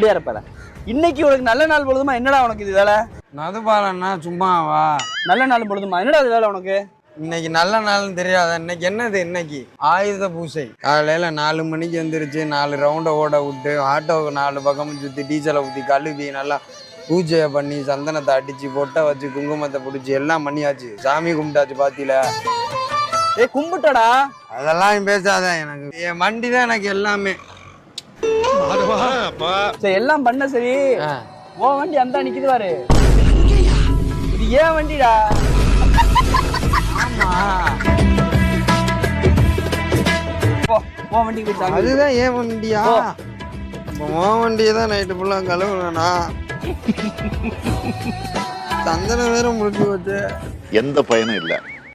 எப்படியா இருப்பல இன்னைக்கு உனக்கு நல்ல நாள் பொழுதுமா என்னடா உனக்கு இது வேலை? நதுபாலண்ணா சும்மாவா? நல்ல நாள் பொழுதுமா என்னடா இது வேலை உனக்கு? இன்னைக்கு நல்ல நாள்னு தெரியாத? இன்னைக்கு என்னது? இன்னைக்கு ஆயுத பூசை. காலையில 4 மணிக்கு எந்திரிச்சு 4 ரவுண்டை ஓட விட்டு ஆட்டோவுக்கு 4 பக்கமும் சுற்றி டீசலை ஊற்றி கழுவி நல்லா பூஜையை பண்ணி சந்தனத்தை அடிச்சு பொட்டை வச்சு குங்குமத்தை பிடிச்சி எல்லாம் பண்ணியாச்சு. சாமி கும்பிட்டாச்சு. பாத்தியில கும்பிட்டடா. அதெல்லாம் பேசாத. எனக்கு என் வண்டி தான் எனக்கு எல்லாமே. சரி எல்லாம் பண்ண சரி. ஓ வண்டி அந்த நிக்குது பாரு. இது ஏன் வண்டிடா? ஆமா ஓ வண்டி போய் அதுதான் ஏன் வண்டியா? உன் வண்டியை தான் நைட்டு ஃபுல்லாக கழுவுனா சந்தனம் வேற முடிச்சு வச்சு எந்த பயனும் இல்லை.